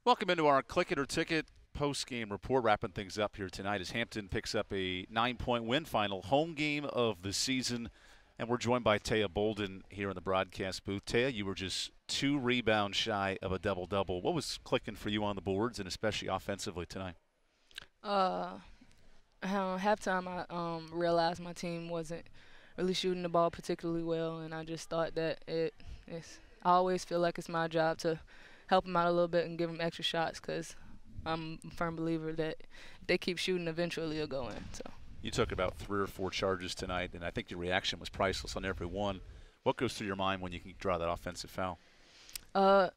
Welcome into our Click It or Ticket post-game report. Wrapping things up here tonight as Hampton picks up a 9-point win, final home game of the season. And we're joined by Trey Bouldin here in the broadcast booth. Trey, you were just 2 rebounds shy of a double-double. What was clicking for you on the boards and especially offensively tonight? Halftime, I realized my team wasn't really shooting the ball particularly well, and I just thought that I always feel like it's my job to help them out a little bit and give them extra shots because I'm a firm believer that if they keep shooting, eventually it'll go in. So. You took about 3 or 4 charges tonight, and I think your reaction was priceless on every one. What goes through your mind when you can draw that offensive foul?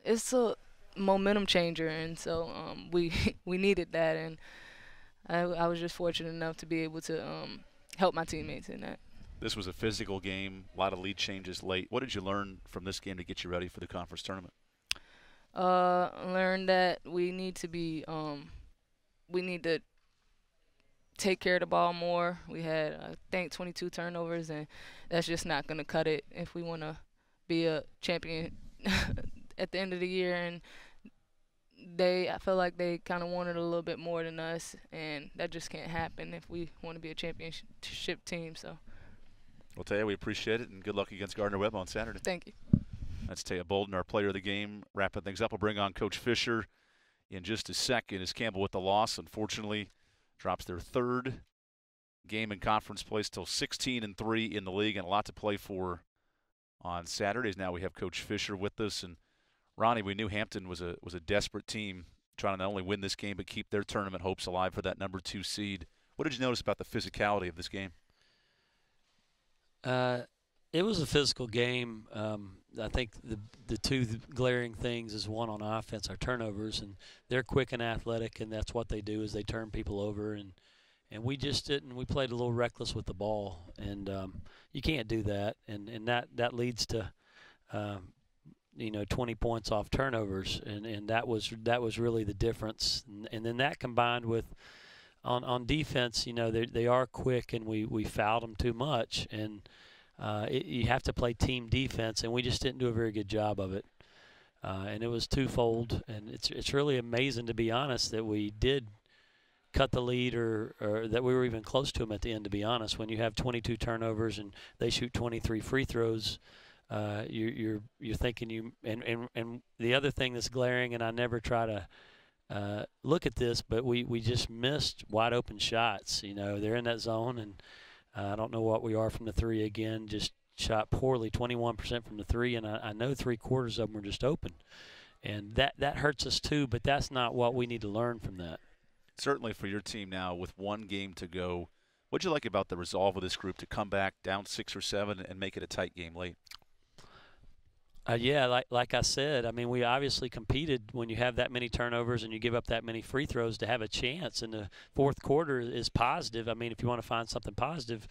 It's a momentum changer, and so we needed that, and I was just fortunate enough to be able to help my teammates in that. This was a physical game, a lot of lead changes late. What did you learn from this game to get you ready for the conference tournament? Learned that we need to take care of the ball more. We had, I think, 22 turnovers, and that's just not going to cut it if we want to be a champion at the end of the year. And I feel like they kind of wanted a little bit more than us, and that just can't happen if we want to be a championship team. So. Well, Taya, we appreciate it, and good luck against Gardner-Webb on Saturday. Thank you. That's Trey Bouldin, our player of the game. Wrapping things up, we'll bring on Coach Fisher in just a second as Campbell with the loss, unfortunately, drops their 3rd game in conference play, still 16-3 in the league, and a lot to play for on Saturdays. Now we have Coach Fisher with us, and Ronnie, we knew Hampton was a desperate team trying to not only win this game but keep their tournament hopes alive for that number 2 seed. What did you notice about the physicality of this game? It was a physical game. I think the two glaring things is one on offense, our turnovers, and they're quick and athletic, and that's what they do is they turn people over, and we just didn't. We played a little reckless with the ball, and you can't do that, and that leads to 20 points off turnovers, and that was really the difference, and then that combined with on defense, they are quick, and we fouled them too much, and you have to play team defense, and we just didn't do a very good job of it. And it was twofold, and it's really amazing, to be honest, that we did cut the lead or that we were even close to them at the end, to be honest. When you have 22 turnovers and they shoot 23 free throws, you're thinking and the other thing that's glaring, and I never try to look at this, but we just missed wide open shots. They're in that zone, and I don't know what we are from the 3 again. Just shot poorly, 21% from the 3, and I know 3/4 of them were just open. And that hurts us too, but that's not what we need to learn from that. Certainly for your team now with 1 game to go, what'd you like about the resolve of this group to come back down 6 or 7 and make it a tight game late? Yeah, like I said, I mean, we obviously competed when you have that many turnovers and you give up that many free throws to have a chance. And the 4th quarter is positive. I mean, if you want to find something positive,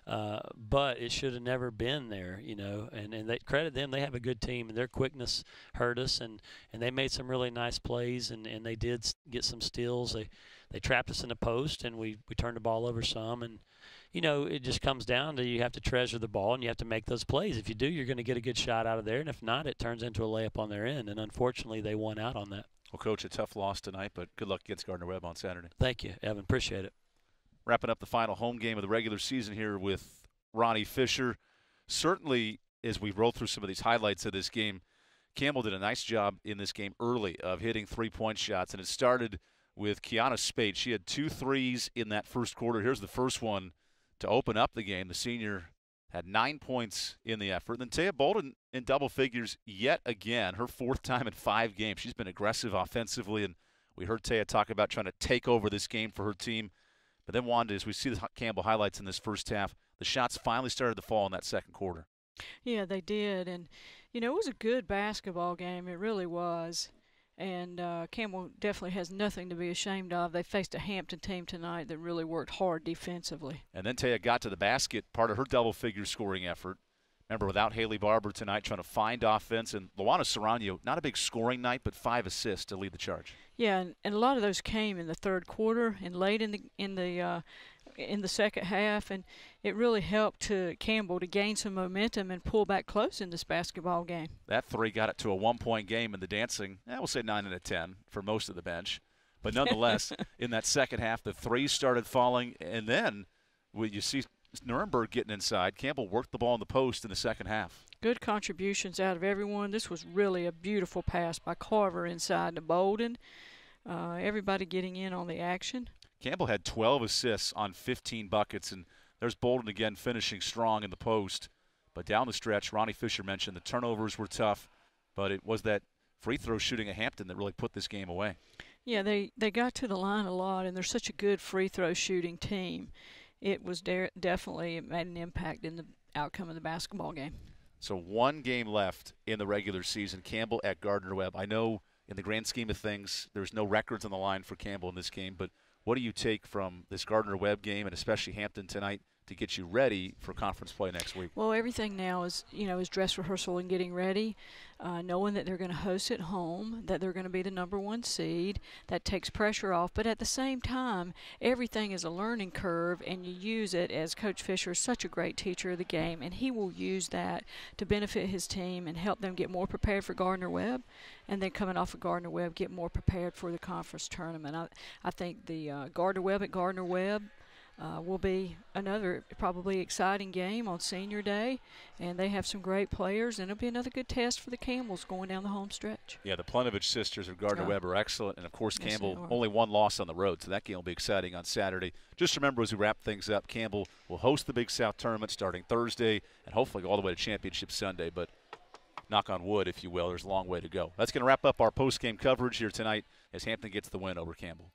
but it should have never been there, And they credit them; they have a good team, and their quickness hurt us. And they made some really nice plays, and they did get some steals. They trapped us in the post, and we turned the ball over some. And it just comes down to you have to treasure the ball and you have to make those plays. If you do, you're going to get a good shot out of there, and if not, it turns into a layup on their end. And unfortunately, they won out on that. Well, Coach, a tough loss tonight, but good luck against Gardner-Webb on Saturday. Thank you, Evan. Appreciate it. Wrapping up the final home game of the regular season here with Ronnie Fisher. Certainly, as we roll through some of these highlights of this game, Campbell did a nice job in this game early of hitting 3-point shots, and it started with Kiana Spade. She had 2 threes in that first quarter. Here's the first one to open up the game. The senior had 9 points in the effort. And then Trey Bouldin in double figures yet again, her 4th time in 5 games. She's been aggressive offensively, and we heard Taya talk about trying to take over this game for her team. But then Wanda, as we see the Campbell highlights in this first half, the shots finally started to fall in that second quarter. Yeah, they did. And, it was a good basketball game. It really was. And Campbell definitely has nothing to be ashamed of. They faced a Hampton team tonight that really worked hard defensively. And then Taya got to the basket, part of her double-figure scoring effort. Remember, without Haley Barber tonight, trying to find offense. And Luana Serrano, not a big scoring night, but 5 assists to lead the charge. Yeah, and a lot of those came in the 3rd quarter and late in the in the second half, and it really helped to Campbell to gain some momentum and pull back close in this basketball game. That three got it to a 1-point game in the dancing. We'll say 9 out of 10 for most of the bench. But nonetheless, in that second half, the threes started falling, and then when you see Nuremberg getting inside, Campbell worked the ball in the post in the second half. Good contributions out of everyone. This was really a beautiful pass by Carver inside to Bouldin. Everybody getting in on the action. Campbell had 12 assists on 15 buckets, and there's Bouldin again finishing strong in the post. But down the stretch, Ronnie Fisher mentioned the turnovers were tough, but it was that free throw shooting at Hampton that really put this game away. Yeah, they got to the line a lot, and they're such a good free throw shooting team. It was definitely made an impact in the outcome of the basketball game. So 1 game left in the regular season. Campbell at Gardner-Webb. I know in the grand scheme of things, there's no records on the line for Campbell in this game, but what do you take from this Gardner-Webb game and especially Hampton tonight to get you ready for conference play next week? Well, everything now is, is dress rehearsal and getting ready, knowing that they're going to host at home, that they're going to be the #1 seed. That takes pressure off. But at the same time, everything is a learning curve, and you use it, as Coach Fisher is such a great teacher of the game, and he will use that to benefit his team and help them get more prepared for Gardner-Webb, and then coming off of Gardner-Webb, get more prepared for the conference tournament. I think the Gardner-Webb at Gardner-Webb will be another probably exciting game on Senior Day, and they have some great players, and it'll be another good test for the Campbells going down the home stretch. Yeah, the Plenovich sisters of Gardner-Webb are excellent, and of course Yes, Campbell only 1 loss on the road, so that game will be exciting on Saturday. Just remember as we wrap things up, Campbell will host the Big South Tournament starting Thursday and hopefully all the way to Championship Sunday, but knock on wood, if you will, there's a long way to go. That's going to wrap up our post-game coverage here tonight as Hampton gets the win over Campbell.